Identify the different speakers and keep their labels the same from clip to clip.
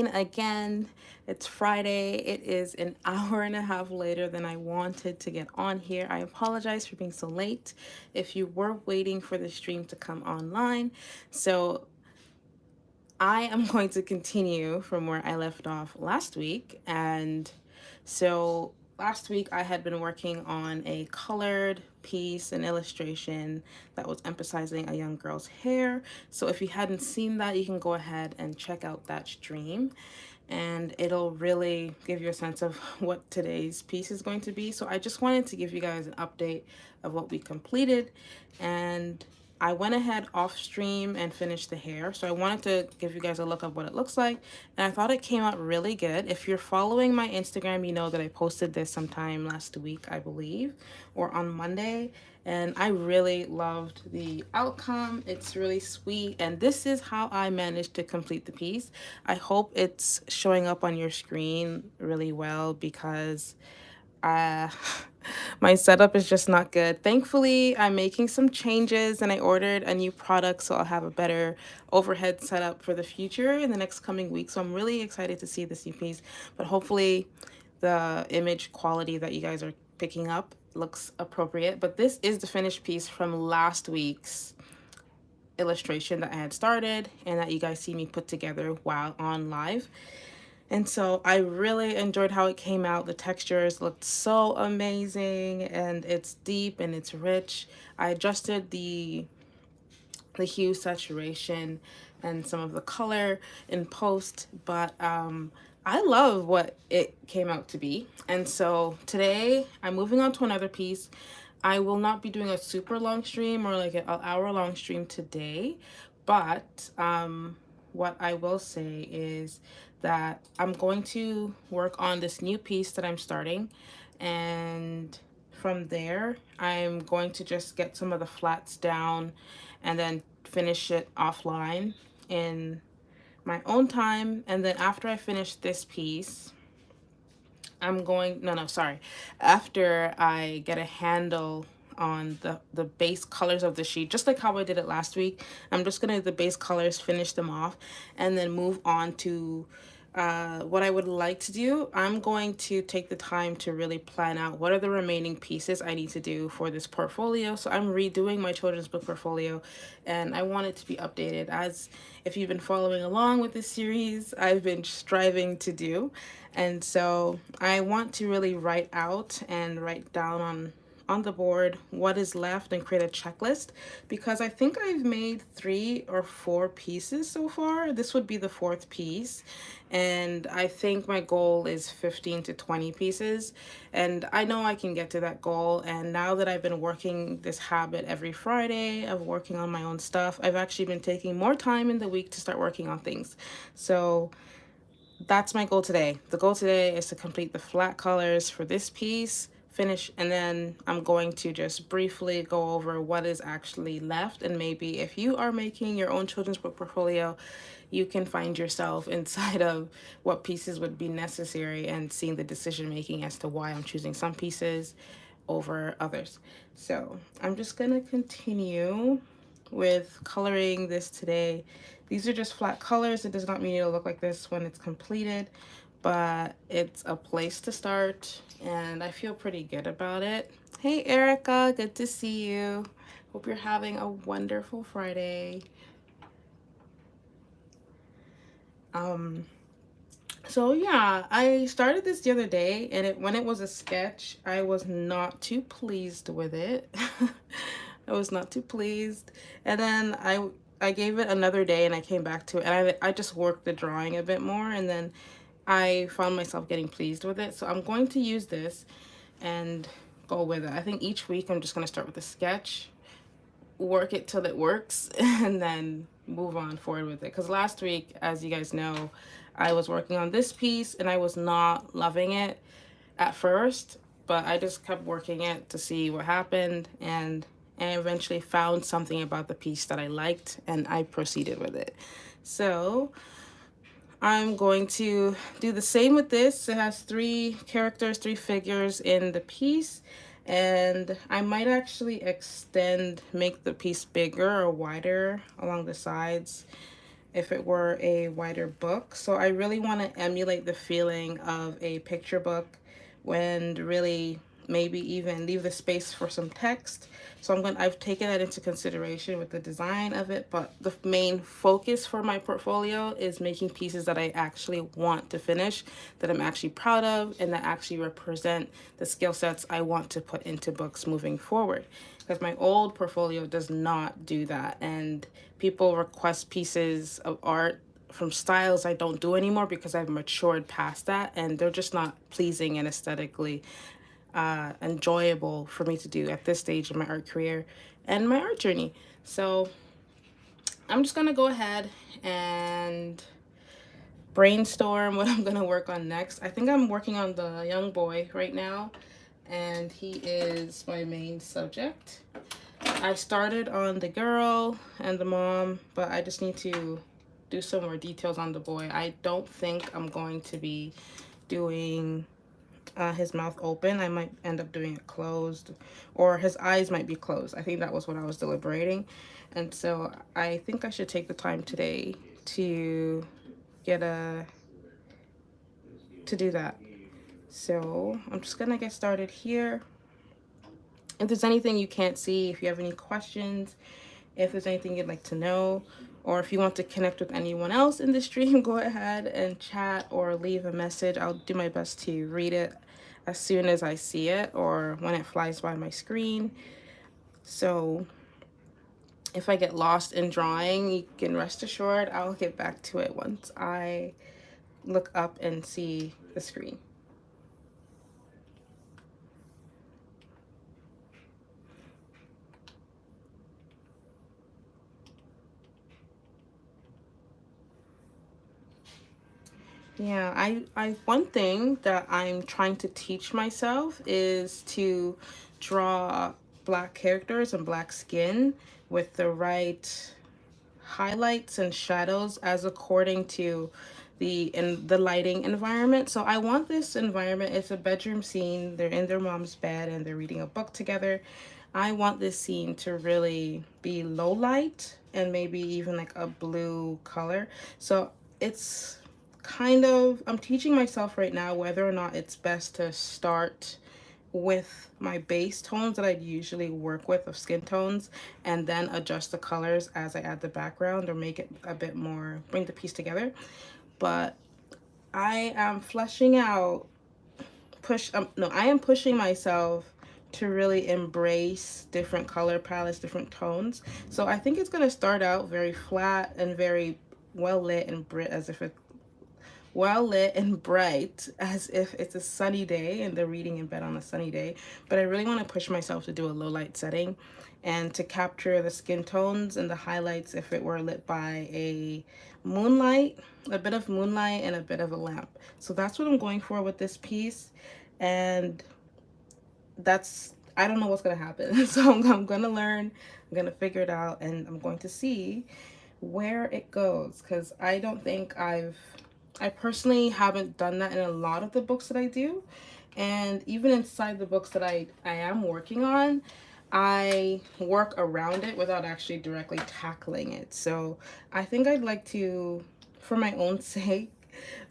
Speaker 1: Again. It's Friday. It is an hour and a half later than I wanted to get on here. I apologize for being so late if you were waiting for the stream to come online. So I am going to continue from where I left off last week. And so last week I had been working on a colored piece, an illustration that was emphasizing a young girl's hair. So if you hadn't seen that, you can go ahead and check out that stream and it'll really give you a sense of what today's piece is going to be. So I just wanted to give you guys an update of what we completed, and I went ahead off stream and finished the hair. So I wanted to give you guys a look of what it looks like, and I thought it came out really good. If you're following my Instagram, you know that I posted this sometime last week, I believe, or on Monday, and I really loved the outcome. It's really sweet, and this is how I managed to complete the piece. I hope it's showing up on your screen really well because uh my setup is just not good. Thankfully, I'm making some changes and I ordered a new product, so I'll have a better overhead setup for the future in the next coming week. So I'm really excited to see this new piece, but hopefully the image quality that you guys are picking up looks appropriate. But this is the finished piece from last week's illustration that I had started and that you guys see me put together while on live. And so I really enjoyed how it came out. The textures looked so amazing and it's deep and it's rich. I adjusted the hue, saturation, and some of the color in post, but I love what it came out to be. And so today I'm moving on to another piece. I will not be doing a super long stream or like an hour long stream today, but what I will say is that I'm going to work on this new piece that I'm starting, and from there I'm going to just get some of the flats down and then finish it offline in my own time. And then after I finish this piece, I'm going, no, no, sorry. After I get a handle on the base colors of the sheet, just like how I did it last week, I'm just gonna the base colors, finish them off, and then move on to what I would like to do. I'm going to take the time to really plan out what are the remaining pieces I need to do for this portfolio. So I'm redoing my children's book portfolio, and I want it to be updated. As if you've been following along with this series, I've been striving to do. And so I want to really write out and write down on the board what is left and create a checklist, because I think I've made 3 or 4 pieces so far. This would be the 4th piece, and I think my goal is 15 to 20 pieces, and I know I can get to that goal. And now that I've been working this habit every Friday of working on my own stuff, I've actually been taking more time in the week to start working on things. So that's my goal today. The goal today is to complete the flat colors for this piece, finish, and then I'm going to just briefly go over what is actually left. And maybe if you are making your own children's book portfolio, you can find yourself inside of what pieces would be necessary and seeing the decision making as to why I'm choosing some pieces over others. So I'm just gonna continue with coloring this today. These are just flat colors. It does not mean it'll look like this when it's completed, but it's a place to start and I feel pretty good about it. Hey Erica, good to see you. Hope you're having a wonderful Friday. Um, so yeah, I started this the other day, and when it was a sketch, I was not too pleased with it. I was not too pleased. And then I gave it another day and I came back to it, and I just worked the drawing a bit more, and then I found myself getting pleased with it. So I'm going to use this and go with it. I think each week I'm just going to start with a sketch, work it till it works, and then move on forward with it. Because last week, as you guys know, I was working on this piece and I was not loving it at first, but I just kept working it to see what happened, and I eventually found something about the piece that I liked and I proceeded with it. So I'm going to do the same with this. It has 3 characters, 3 figures in the piece, and I might actually make the piece bigger or wider along the sides if it were a wider book. So I really want to emulate the feeling of a picture book when really maybe even leave the space for some text. So I've taken that into consideration with the design of it, but the main focus for my portfolio is making pieces that I actually want to finish, that I'm actually proud of, and that actually represent the skill sets I want to put into books moving forward. Because my old portfolio does not do that, and people request pieces of art from styles I don't do anymore because I've matured past that, and they're just not pleasing and aesthetically enjoyable for me to do at this stage of my art career and my art journey. So I'm just gonna go ahead and brainstorm what I'm gonna work on next. I think I'm working on the young boy right now, and he is my main subject. I started on the girl and the mom, but I just need to do some more details on the boy. I don't think I'm going to be doing his mouth open. I might end up doing it closed, or his eyes might be closed. I think that was what I was deliberating. And so I think I should take the time today to to do that. So I'm just gonna get started here. If there's anything you can't see, if you have any questions, if there's anything you'd like to know, or if you want to connect with anyone else in the stream, go ahead and chat or leave a message. I'll do my best to read it as soon as I see it or when it flies by my screen. So if I get lost in drawing, you can rest assured I'll get back to it once I look up and see the screen. Yeah, I one thing that I'm trying to teach myself is to draw black characters and black skin with the right highlights and shadows as according to the lighting environment. So I want this environment, it's a bedroom scene, they're in their mom's bed and they're reading a book together. I want this scene to really be low light and maybe even like a blue color. So it's kind of, I'm teaching myself right now whether or not it's best to start with my base tones that I usually work with of skin tones and then adjust the colors as I add the background or make it a bit more, bring the piece together. But I am fleshing out, I am pushing myself to really embrace different color palettes, different tones. So I think it's going to start out very flat and very well lit and well lit and bright as if it's a sunny day and they're reading in bed on a sunny day. But I really want to push myself to do a low light setting and to capture the skin tones and the highlights if it were lit by a moonlight, a bit of moonlight and a bit of a lamp. So that's what I'm going for with this piece. And I don't know what's going to happen. So I'm going to learn, I'm going to figure it out, and I'm going to see where it goes, because I don't think I personally haven't done that in a lot of the books that I do. And even inside the books that I am working on, I work around it without actually directly tackling it. So I think I'd like to, for my own sake,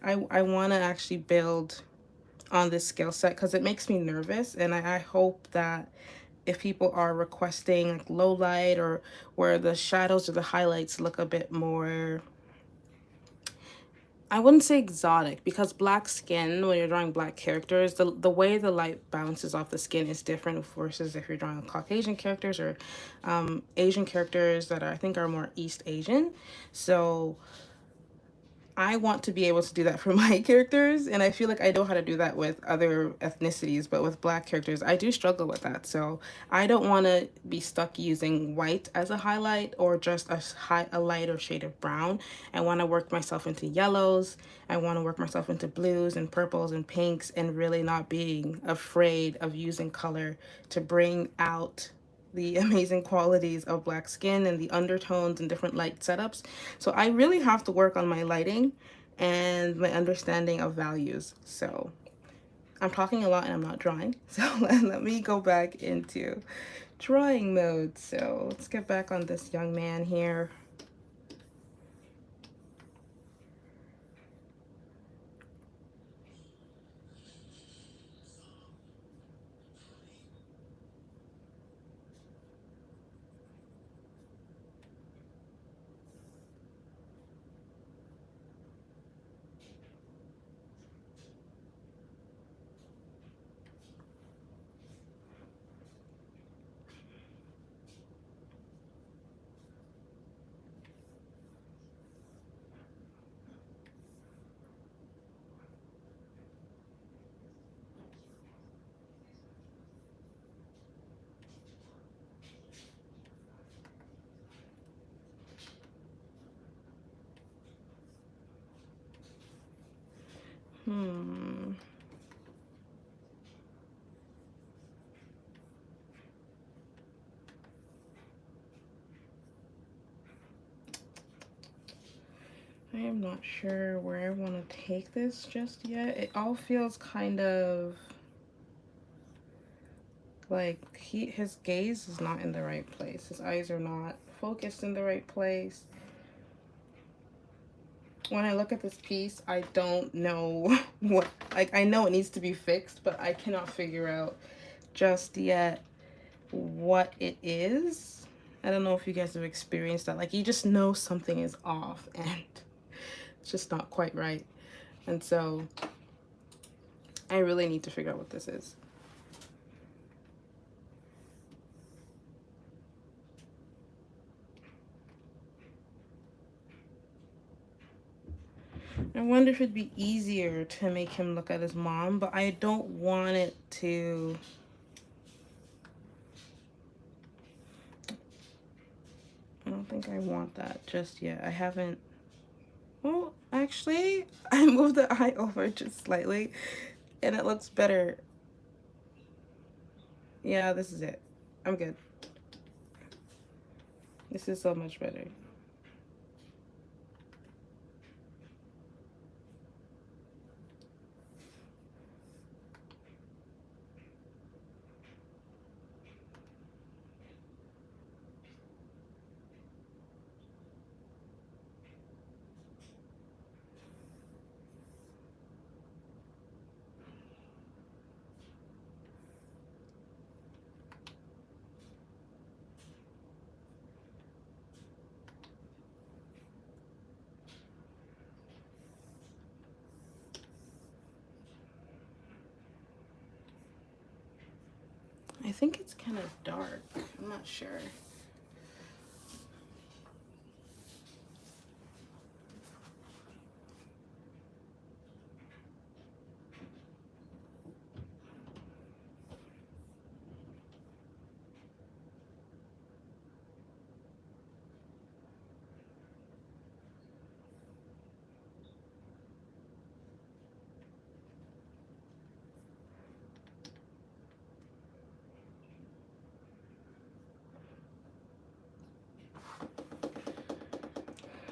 Speaker 1: I want to actually build on this skill set because it makes me nervous. And I hope that if people are requesting like low light or where the shadows or the highlights look a bit more, I wouldn't say exotic, because black skin, when you're drawing black characters, the way the light bounces off the skin is different versus if you're drawing Caucasian characters or Asian characters that I think are more East Asian. So I want to be able to do that for my characters, and I feel like I know how to do that with other ethnicities, but with black characters, I do struggle with that. So I don't want to be stuck using white as a highlight or just a lighter shade of brown. I want to work myself into yellows. I want to work myself into blues and purples and pinks, and really not being afraid of using color to bring out the amazing qualities of black skin and the undertones and different light setups. So I really have to work on my lighting and my understanding of values. So I'm talking a lot and I'm not drawing. So let me go back into drawing mode. So let's get back on this young man here. Hmm. I am not sure where I want to take this just yet. It all feels kind of like his gaze is not in the right place. His eyes are not focused in the right place. When I look at this piece, I don't know what, like, I know it needs to be fixed, but I cannot figure out just yet what it is. I don't know if you guys have experienced that. Like, you just know something is off and it's just not quite right. And so I really need to figure out what this is. I wonder if it'd be easier to make him look at his mom, but I don't want it to. I don't think I want that just yet. I haven't. Well, actually, I moved the eye over just slightly and it looks better. Yeah, this is it. I'm good. This is so much better. I think it's kind of dark. I'm not sure.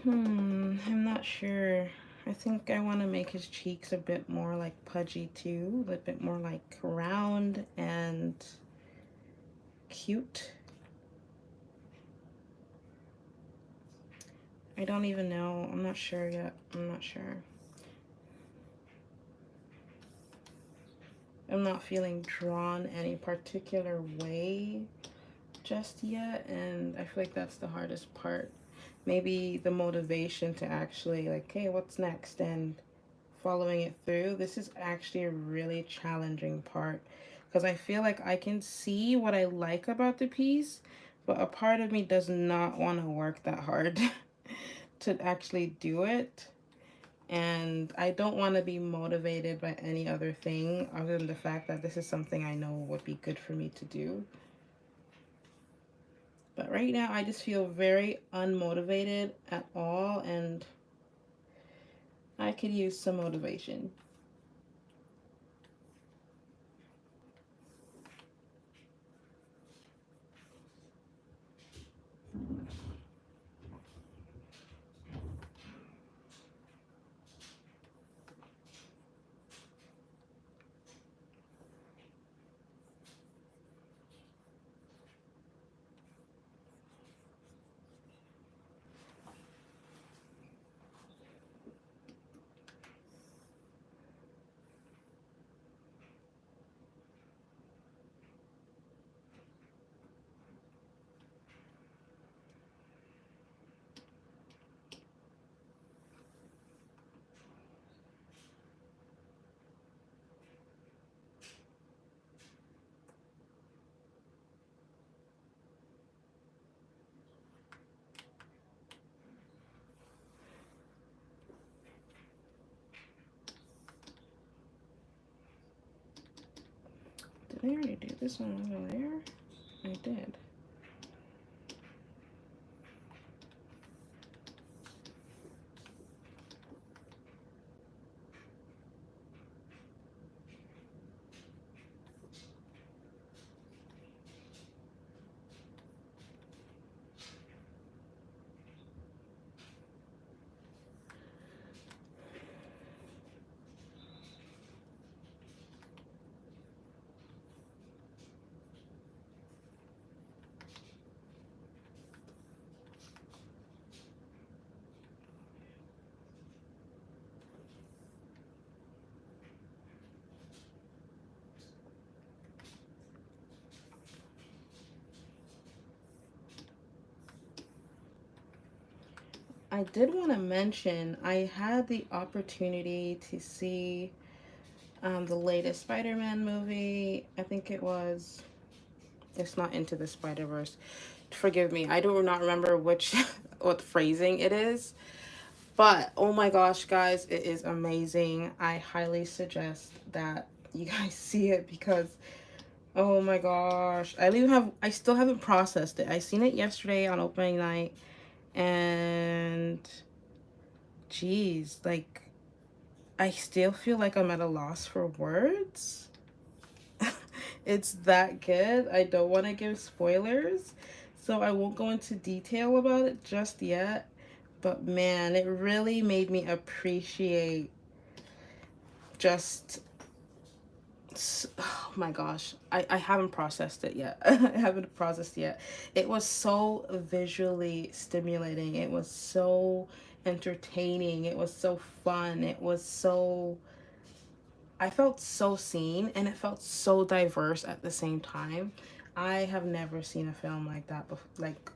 Speaker 1: I'm not sure. I think I want to make his cheeks a bit more like pudgy too, a bit more like round and cute. I don't even know. I'm not sure yet. I'm not sure. I'm not feeling drawn any particular way just yet, and I feel like that's the hardest part. Maybe the motivation to actually, like, hey, what's next, and following it through. This is actually a really challenging part because I feel like I can see what I like about the piece, but a part of me does not want to work that hard to actually do it. And I don't want to be motivated by any other thing other than the fact that this is something I know would be good for me to do. But right now, I just feel very unmotivated at all, and I could use some motivation. Did I already do this one over there? I did. I did want to mention I had the opportunity to see the latest Spider-Man movie. I think it was. It's not Into the Spider-Verse. Forgive me. I do not remember which what phrasing it is. But oh my gosh, guys, it is amazing. I highly suggest that you guys see it because oh my gosh, I still haven't processed it. I seen it yesterday on opening night, and geez, like I still feel like I'm at a loss for words. It's that good. I don't want to give spoilers, so I won't go into detail about it just yet. But man, it really made me appreciate just oh my gosh, I haven't processed it yet. I haven't processed yet. It was so visually stimulating. It was so entertaining. It was so fun. It was so I felt so seen and it felt so diverse at the same time. I have never seen a film like that before. Like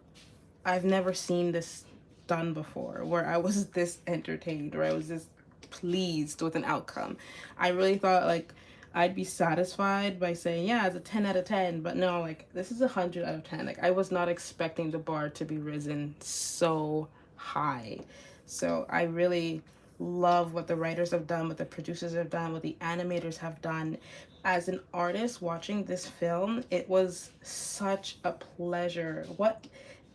Speaker 1: I've never seen this done before where I was this entertained or I was this pleased with an outcome. I really thought like I'd be satisfied by saying, yeah, it's a 10 out of 10, but no, like this is a 100 out of 10. Like I was not expecting the bar to be risen so high. So I really love what the writers have done, what the producers have done, what the animators have done. As an artist watching this film, it was such a pleasure. What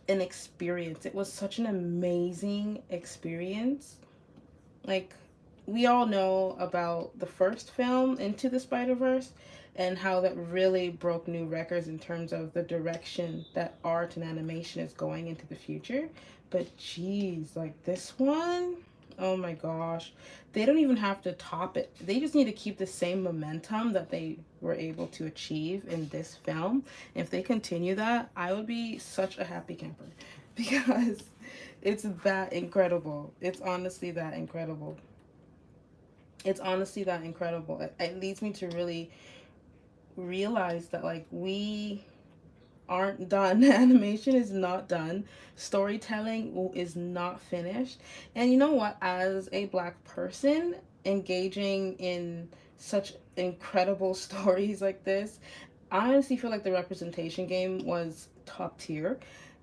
Speaker 1: an experience. It was such an amazing experience. Like, we all know about the first film, Into the Spider-Verse, and how that really broke new records in terms of the direction that art and animation is going into the future. But geez, like this one, oh my gosh. They don't even have to top it. They just need to keep the same momentum that they were able to achieve in this film. If they continue that, I would be such a happy camper because it's that incredible. It's honestly that incredible. It's honestly that incredible. It leads me to really realize that like we aren't done. Animation is not done. Storytelling is not finished. And you know what? As a black person engaging in such incredible stories like this, I honestly feel like the representation game was top tier,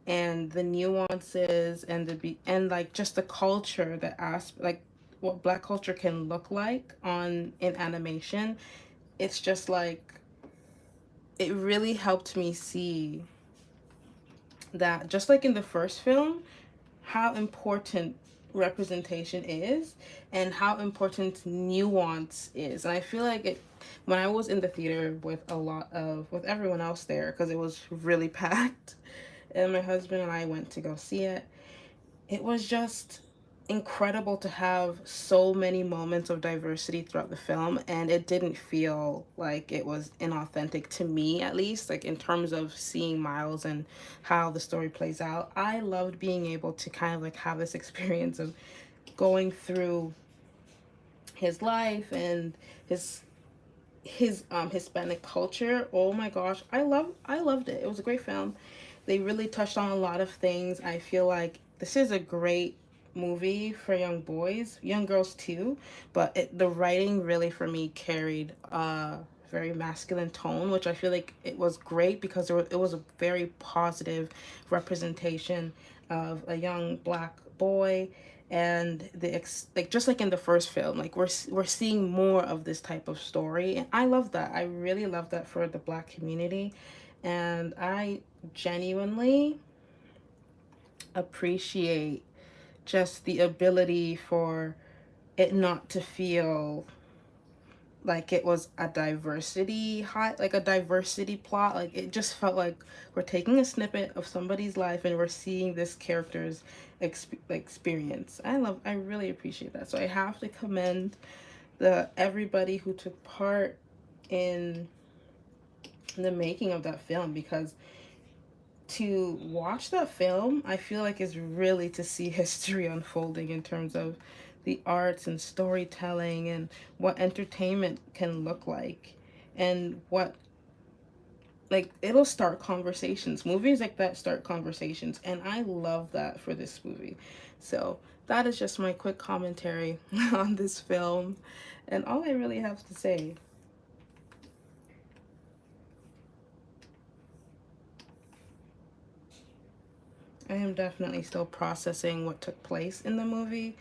Speaker 1: and the nuances and and like just the culture that like what black culture can look like on in animation. It's just like it really helped me see that just like in the first film, how important representation is and how important nuance is. And I feel like it when I was in the theater with everyone else there because it was really packed and my husband and I went to go see it. It was just incredible to have so many moments of diversity throughout the film, and it didn't feel like it was inauthentic to me, at least like in terms of seeing Miles and how the story plays out. I loved being able to kind of like have this experience of going through his life and his Hispanic culture. Oh my gosh, I loved it. It was a great film. They really touched on a lot of things. I feel like this is a great movie for young boys, young girls too, but the writing really for me carried a very masculine tone, which I feel like it was great because it was a very positive representation of a young black boy and like just like in the first film, like we're seeing more of this type of story, and I love that. I really love that for the black community, and I genuinely appreciate just the ability for it not to feel like it was a like a diversity plot. Like it just felt like we're taking a snippet of somebody's life and we're seeing this character's experience. I really appreciate that. So I have to commend the everybody who took part in the making of that film, because to watch that film, I feel like is really to see history unfolding in terms of the arts and storytelling and what entertainment can look like and what like it'll start conversations. Movies like that start conversations, and I love that for this movie. So that is just my quick commentary on this film, and all I really have to say. I am definitely still processing what took place in the movie,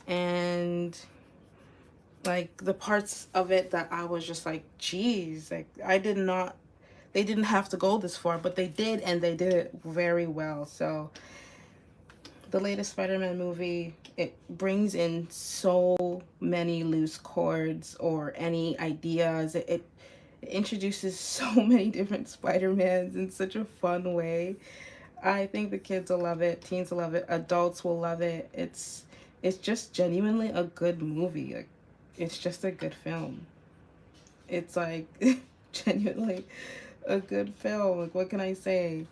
Speaker 1: and like the parts of it that I was just like, geez, like I did not, they didn't have to go this far, but they did, and they did it very well. So the latest Spider-Man movie, it brings in so many loose chords or any ideas. It introduces so many different Spider-Mans in such a fun way. I think the kids will love it, teens will love it, adults will love it. It's just genuinely a good movie. Like it's just a good film. It's like genuinely a good film. Like what can I say?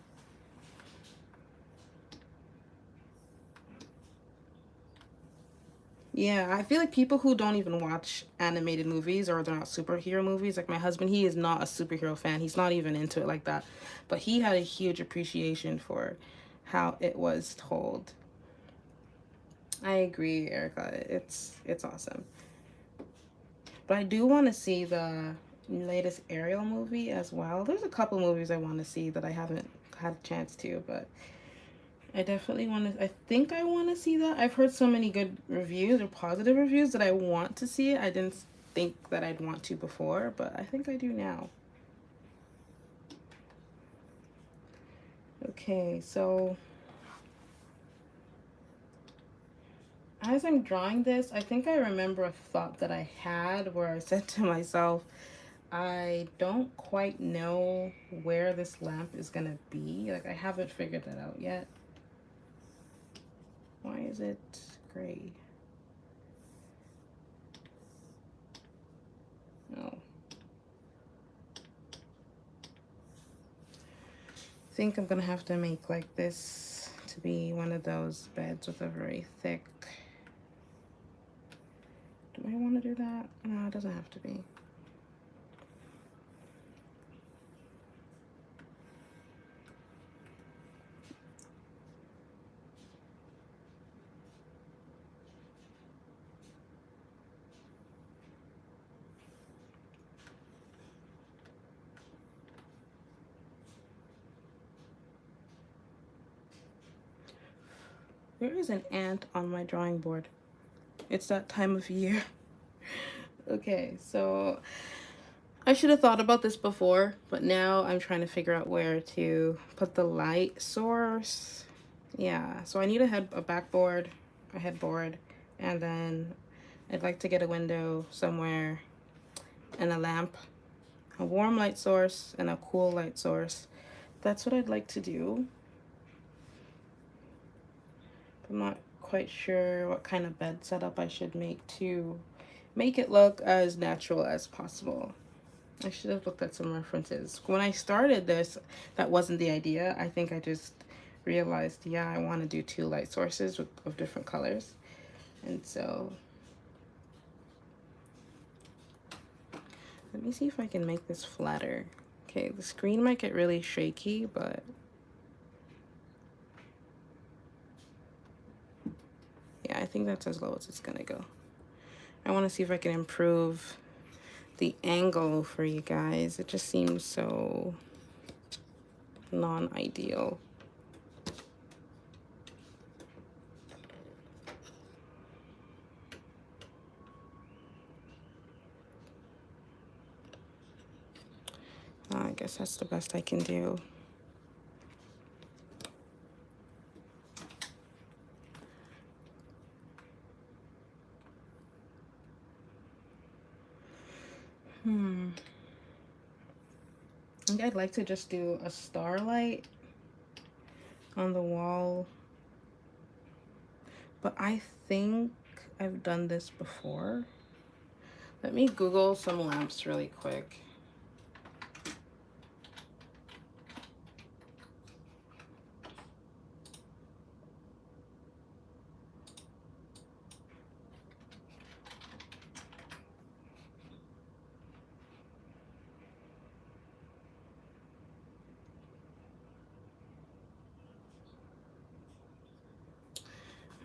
Speaker 1: Yeah, I feel like people who don't even watch animated movies or they're not superhero movies, like my husband, he is not a superhero fan. He's not even into it like that. But he had a huge appreciation for how it was told. I agree, Erica. It's awesome. But I do want to see the latest Ariel movie as well. There's a couple movies I want to see that I haven't had a chance to, but I definitely want to. I think I want to see that. I've heard so many good reviews or positive reviews that I want to see it. I didn't think that I'd want to before, but I think I do now. Okay, so as I'm drawing this, I think I remember a thought that I had where I said to myself, I don't quite know where this lamp is gonna be. Like, I haven't figured that out yet. Why is it gray? Oh. I think I'm gonna have to make like this to be one of those beds with a very thick. Do I want to do that? No, it doesn't have to be. There is an ant on my drawing board. It's that time of year. Okay, so I should have thought about this before, but now I'm trying to figure out where to put the light source. Yeah, so I need a backboard, a headboard, and then I'd like to get a window somewhere and a lamp, a warm light source and a cool light source. That's what I'd like to do. I'm not quite sure what kind of bed setup I should make to make it look as natural as possible. I should have looked at some references. When I started this, that wasn't the idea. I think I just realized, yeah, I want to do two light sources of different colors. And so, let me see if I can make this flatter. Okay, the screen might get really shaky, but yeah, I think that's as low as it's gonna go. I want to see if I can improve the angle for you guys. It just seems so non-ideal. I guess that's the best I can do. I think I'd like to just do a starlight on the wall. But I think I've done this before. Let me Google some lamps really quick.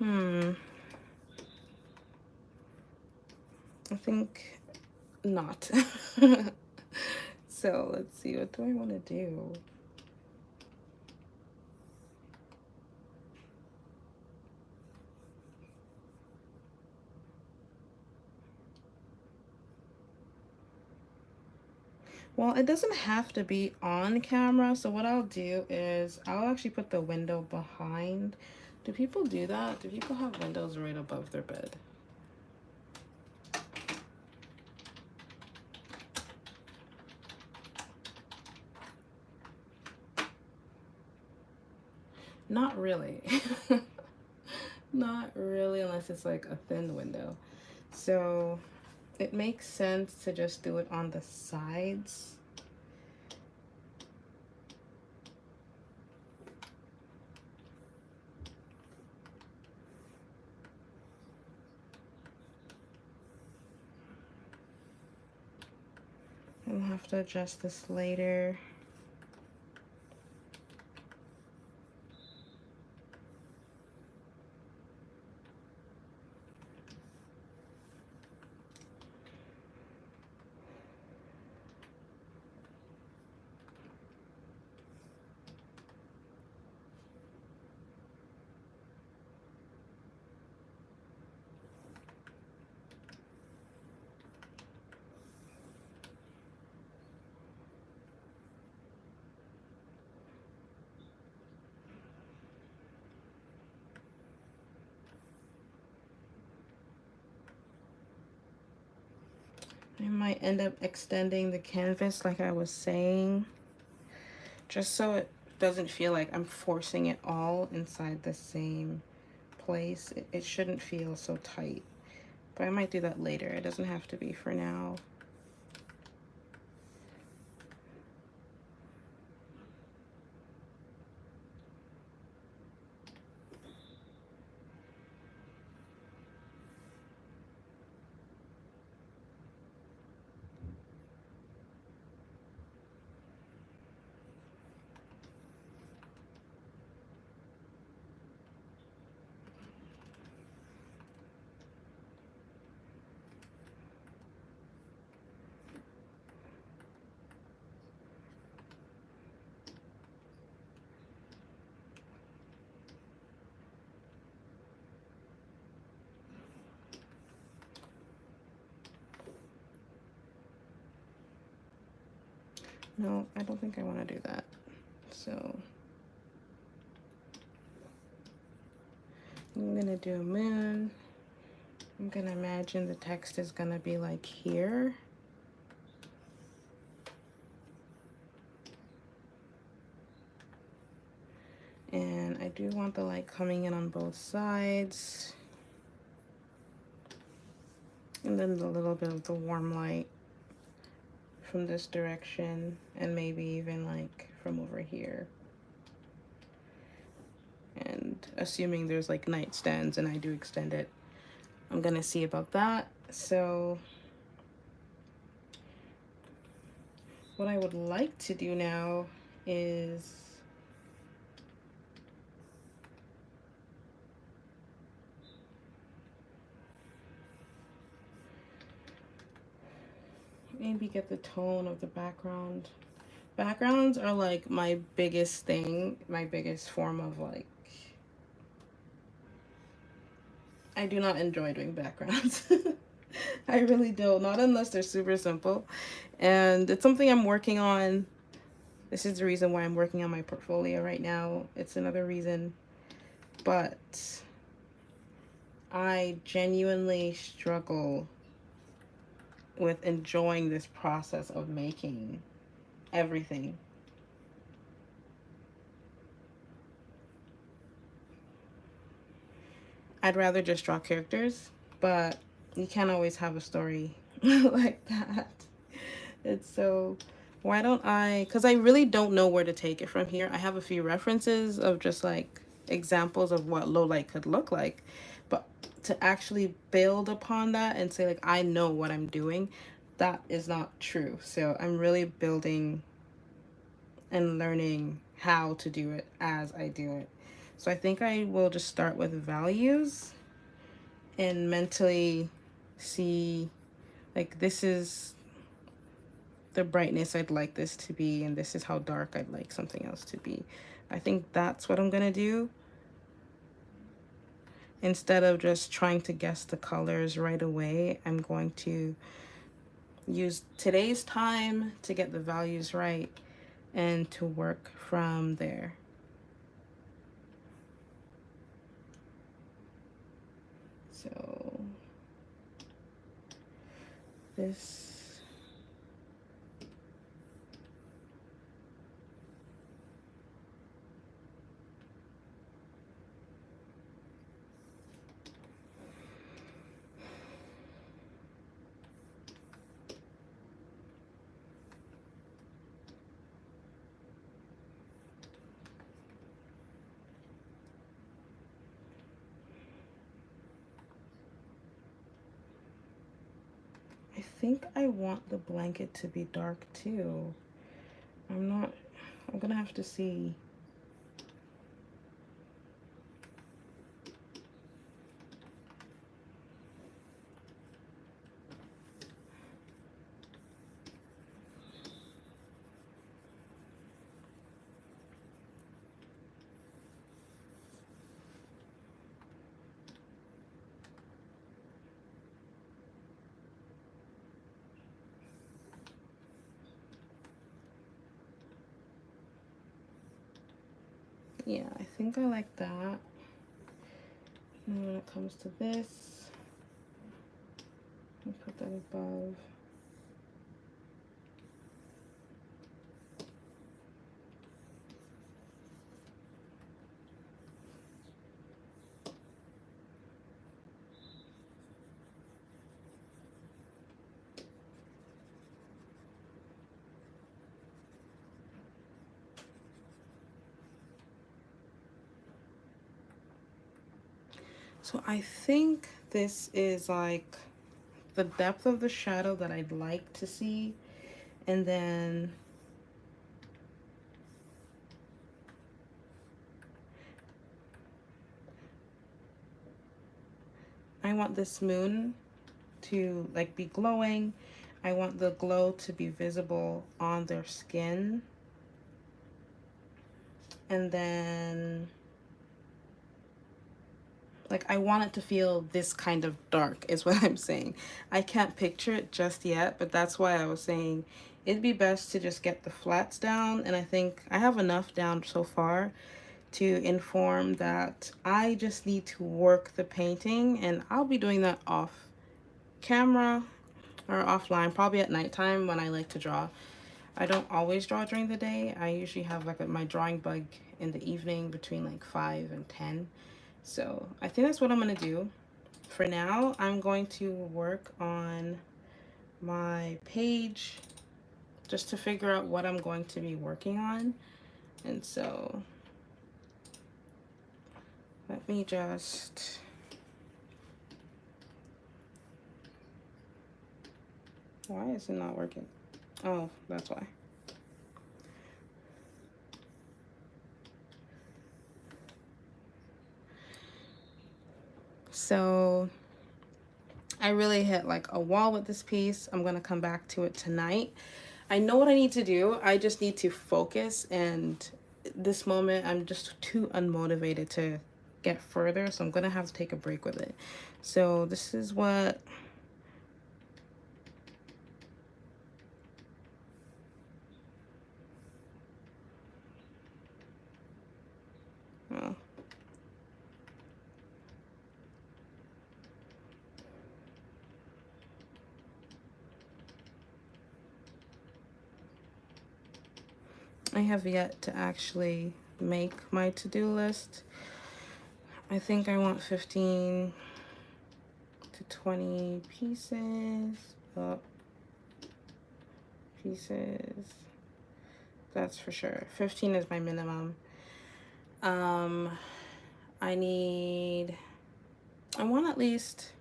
Speaker 1: I think not. So let's see, what do I want to do? Well, it doesn't have to be on camera, so what I'll do is I'll actually put the window behind. Do people do that? Do people have windows right above their bed? Not really. Not really, unless it's like a thin window. So it makes sense to just do it on the sides. I'll have to adjust this later. I might end up extending the canvas like I was saying, just so it doesn't feel like I'm forcing it all inside the same place. It shouldn't feel so tight, but I might do that later. It doesn't have to be for now. No, I don't think I want to do that. So I'm gonna do a moon. I'm gonna imagine the text is gonna be like here. And I do want the light coming in on both sides. And then a little bit of the warm light from this direction, and maybe even like from over here. And assuming there's like nightstands and I do extend it, I'm gonna see about that. So what I would like to do now is maybe get the tone of the background. Backgrounds are like my biggest thing, my biggest form of like, I do not enjoy doing backgrounds. I really don't, not unless they're super simple. And it's something I'm working on. This is the reason why I'm working on my portfolio right now. It's another reason. But I genuinely struggle with enjoying this process of making everything. I'd rather just draw characters, but you can't always have a story like that. It's so, why don't I, because I really don't know where to take it from here. I have a few references of just like examples of what low light could look like, but to actually build upon that and say like I know what I'm doing, that is not true. So I'm really building and learning how to do it as I do it. So I think I will just start with values and mentally see, like, this is the brightness I'd like this to be, and this is how dark I'd like something else to be. I think that's what I'm gonna do, instead of just trying to guess the colors right away. I'm going to use today's time to get the values right and to work from there. So this, I think I want the blanket to be dark too. I'm gonna have to see. Yeah, I think I like that. And when it comes to this, I'll put that above. So I think this is like the depth of the shadow that I'd like to see. And then I want this moon to like be glowing. I want the glow to be visible on their skin. And then like I want it to feel this kind of dark is what I'm saying. I can't picture it just yet, but that's why I was saying it'd be best to just get the flats down, and I think I have enough down so far to inform that I just need to work the painting, and I'll be doing that off camera or offline, probably at nighttime when I like to draw. I don't always draw during the day. I usually have like my drawing bug in the evening between like 5 and 10. So I think that's what I'm gonna do. For now, I'm going to work on my page just to figure out what I'm going to be working on. And so let me just, why is it not working? Oh, that's why. So I really hit like a wall with this piece. I'm gonna come back to it tonight. I know what I need to do. I just need to focus, and this moment I'm just too unmotivated to get further, so I'm gonna have to take a break with it. So this is what well, I have yet to actually make my to-do list. I think I want 15 to 20 pieces. Oh, pieces. That's for sure. 15 is my minimum. I want at least,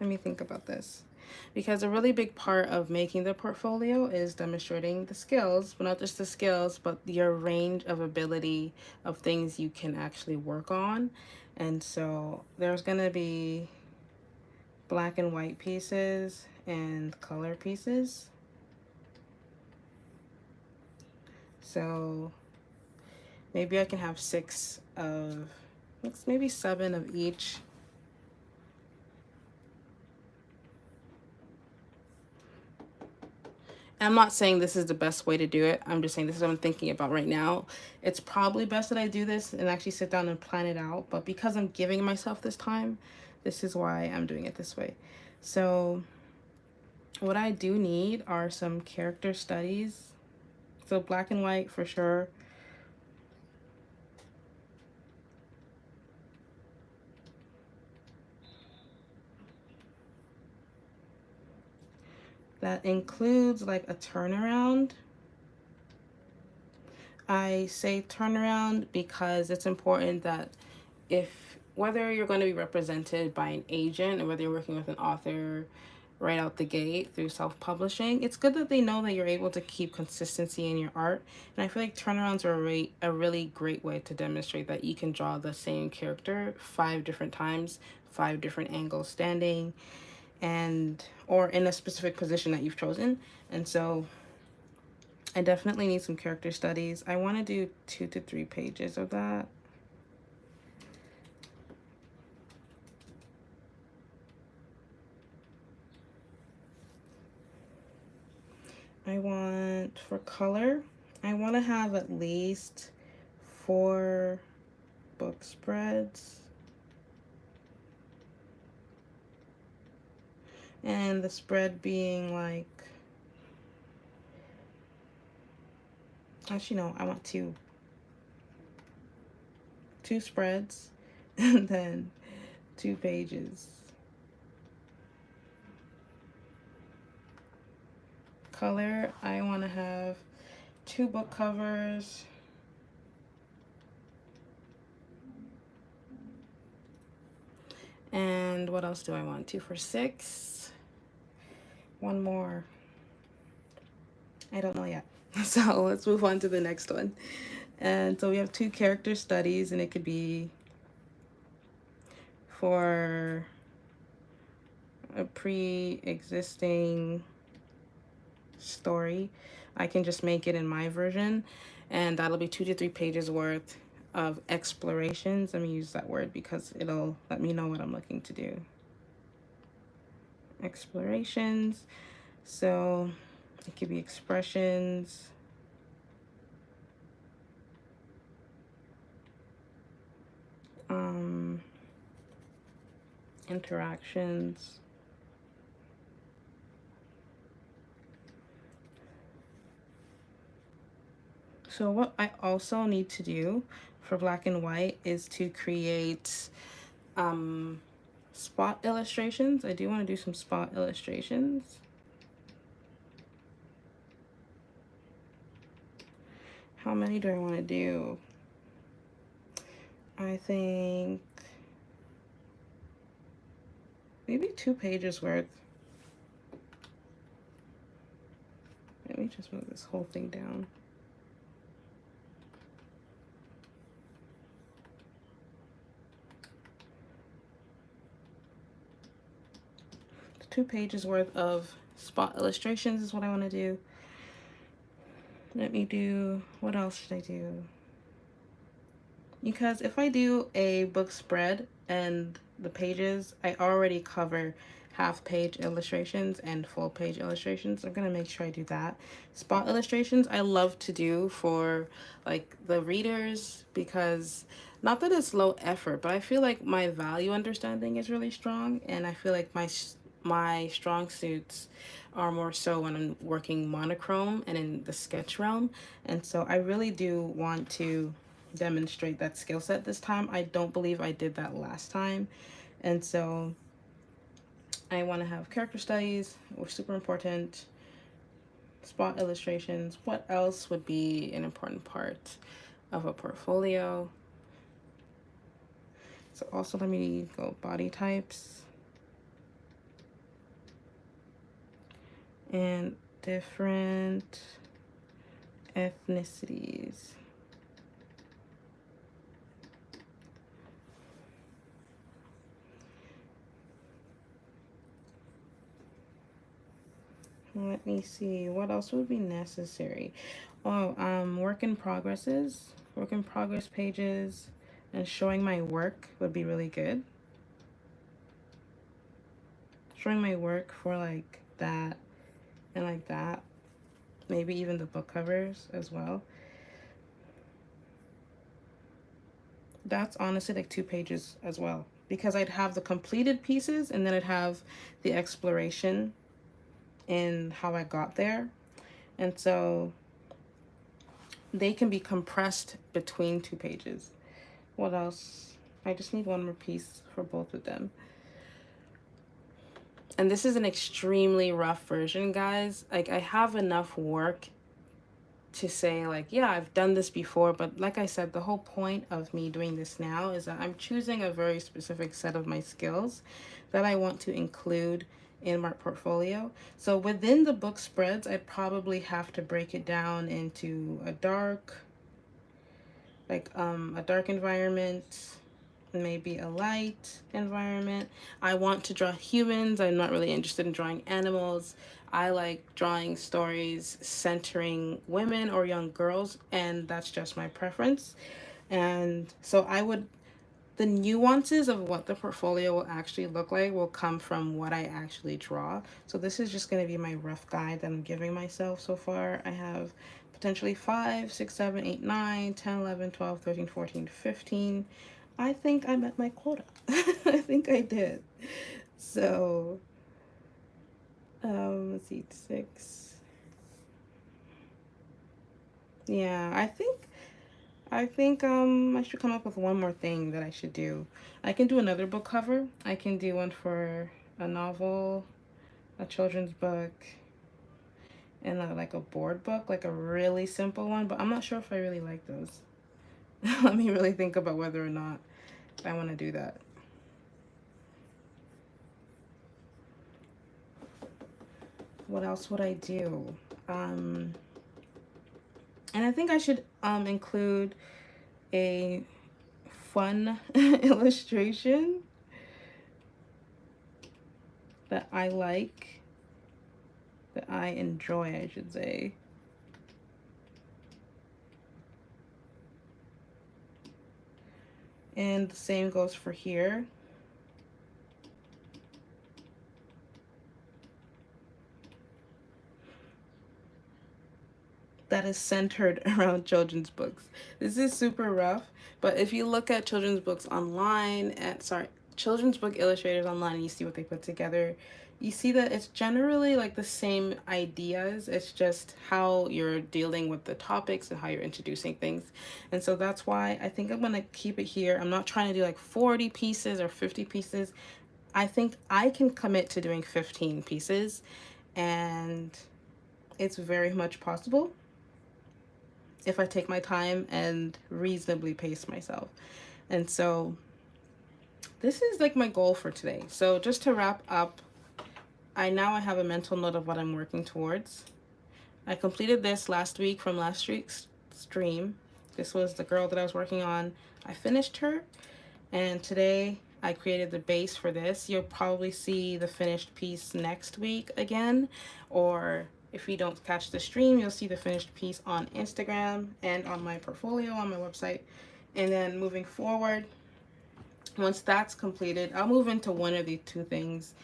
Speaker 1: let me think about this. because a really big part of making the portfolio is demonstrating the skills, but not just the skills, but your range of ability of things you can actually work on. And so there's going to be black and white pieces and color pieces. So maybe I can have maybe 7 of each. I'm not saying this is the best way to do it. I'm just saying this is what I'm thinking about right now. It's probably best that I do this and actually sit down and plan it out. But because I'm giving myself this time, this is why I'm doing it this way. So what I do need are some character studies. So black and white for sure. That includes like a turnaround. I say turnaround because it's important that whether you're going to be represented by an agent or whether you're working with an author right out the gate through self-publishing, it's good that they know that you're able to keep consistency in your art. And I feel like turnarounds are a really great way to demonstrate that you can draw the same character 5 different times, 5 different angles standing, and or in a specific position that you've chosen. And so I definitely need some character studies. I want to do 2 to 3 pages of that. I want, for color, I want to have at least 4 book spreads. And the spread being like, actually no, I want 2 spreads and then 2 pages. Color, I want to have 2 book covers. And what else do I want? 2 for 6. 1 more. I don't know yet. So let's move on to the next one. And so we have 2 character studies, and it could be for a pre-existing story. I can just make it in my version, and that'll be 2 to 3 pages worth of explorations. Let me use that word because it'll let me know what I'm looking to do. Explorations. So it could be expressions, interactions, so what I also need to do for black and white is to create spot illustrations. I do want to do some spot illustrations. How many do I want to do? I think maybe 2 pages worth. Let me just move this whole thing down. It's 2 pages worth of spot illustrations is what I want to do. Let me do, what else should I do? Because if I do a book spread and the pages, I already cover half-page illustrations and full-page illustrations. I'm gonna make sure I do that. Spot illustrations I love to do for like the readers, because not that it's low effort, but I feel like my value understanding is really strong, and I feel like my strong suits are more so when I'm working monochrome and in the sketch realm. And so I really do want to demonstrate that skill set this time. I don't believe I did that last time. And so I want to have character studies, which are super important, spot illustrations. What else would be an important part of a portfolio? So also let me go body types. and different ethnicities. Let me see, what else would be necessary? Oh, work in progresses, work in progress pages, and showing my work would be really good. Showing my work for like that and like that. Maybe even the book covers as well. That's honestly like 2 pages as well. Because I'd have the completed pieces and then I'd have the exploration in how I got there. And so they can be compressed between 2 pages. What else? I just need one more piece for both of them. And this is an extremely rough version, guys. Like, I have enough work to say, like, yeah, I've done this before, but like I said, the whole point of me doing this now is that I'm choosing a very specific set of my skills that I want to include in my portfolio. So within the book spreads, I'd probably have to break it down into a dark, a dark environment, maybe a light environment. I want to draw humans. I'm not really interested in drawing animals. I like drawing stories centering women or young girls, and that's just my preference. And so the nuances of what the portfolio will actually look like will come from what I actually draw. So this is just going to be my rough guide that I'm giving myself so far. I have potentially 5, 6, 7, 8, 9, 10, 11, 12, 13, 14, 15. I think I met my quota. I think I did. So, let's see, 6. Yeah, I think I should come up with one more thing that I should do. I can do another book cover. I can do one for a novel, a children's book, and like a board book, like a really simple one, but I'm not sure if I really like those. Let me really think about whether or not I want to do that. What else would I do? And I think I should include a fun illustration that I like, that I enjoy, I should say. And the same goes for here. That is centered around children's books. This is super rough, but if you look at children's books online, children's book illustrators online, and you see what they put together, you see that it's generally like the same ideas. It's just how you're dealing with the topics and how you're introducing things. And so that's why I think I'm going to keep it here. I'm not trying to do like 40 pieces or 50 pieces. I think I can commit to doing 15 pieces, and it's very much possible if I take my time and reasonably pace myself. And so this is like my goal for today. So just to wrap up, I have a mental note of what I'm working towards. I completed this last week from last week's stream. This was the girl that I was working on. I finished her, and today I created the base for this. You'll probably see the finished piece next week again, or if you don't catch the stream, you'll see the finished piece on Instagram and on my portfolio on my website. And then moving forward, once that's completed, I'll move into one of the two things.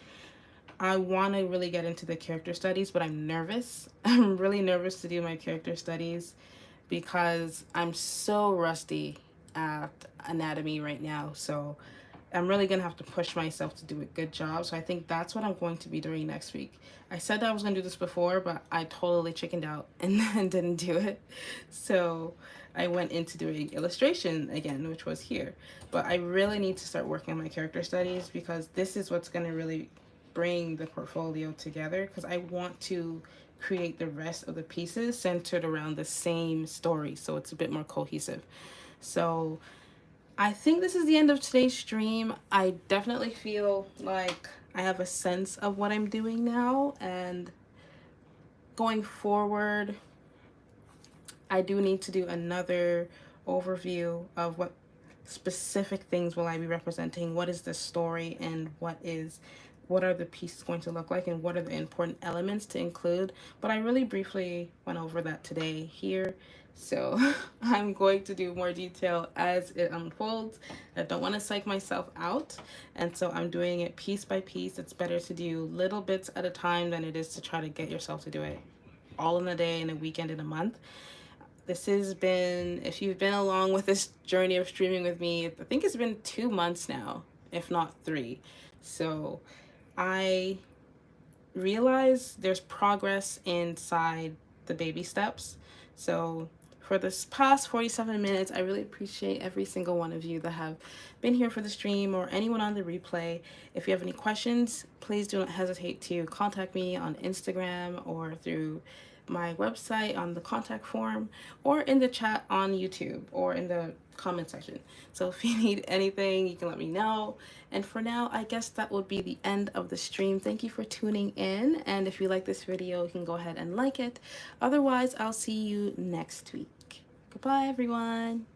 Speaker 1: I want to really get into the character studies, but I'm nervous. I'm really nervous to do my character studies because I'm so rusty at anatomy right now. So I'm really going to have to push myself to do a good job. So I think that's what I'm going to be doing next week. I said that I was going to do this before, but I totally chickened out and then didn't do it. So I went into doing illustration again, which was here. But I really need to start working on my character studies because this is what's going to really bring the portfolio together, because I want to create the rest of the pieces centered around the same story so it's a bit more cohesive. So I think this is the end of today's stream. I definitely feel like I have a sense of what I'm doing now, and going forward, I do need to do another overview of what specific things will I be representing, what is the story, and what are the pieces going to look like, and what are the important elements to include. But I really briefly went over that today here. So I'm going to do more detail as it unfolds. I don't want to psych myself out. And so I'm doing it piece by piece. It's better to do little bits at a time than it is to try to get yourself to do it all in a day, in a weekend, in a month. This has been, if you've been along with this journey of streaming with me, I think it's been 2 months now, if not 3. So I realize there's progress inside the baby steps. So for this past 47 minutes, I really appreciate every single one of you that have been here for the stream, or anyone on the replay. If you have any questions, please do not hesitate to contact me on Instagram or through my website on the contact form, or in the chat on YouTube, or in the comment section. So if you need anything, you can let me know. And for now, I guess that would be the end of the stream. Thank you for tuning in. And if you like this video, you can go ahead and like it. Otherwise, I'll see you next week. Goodbye, everyone.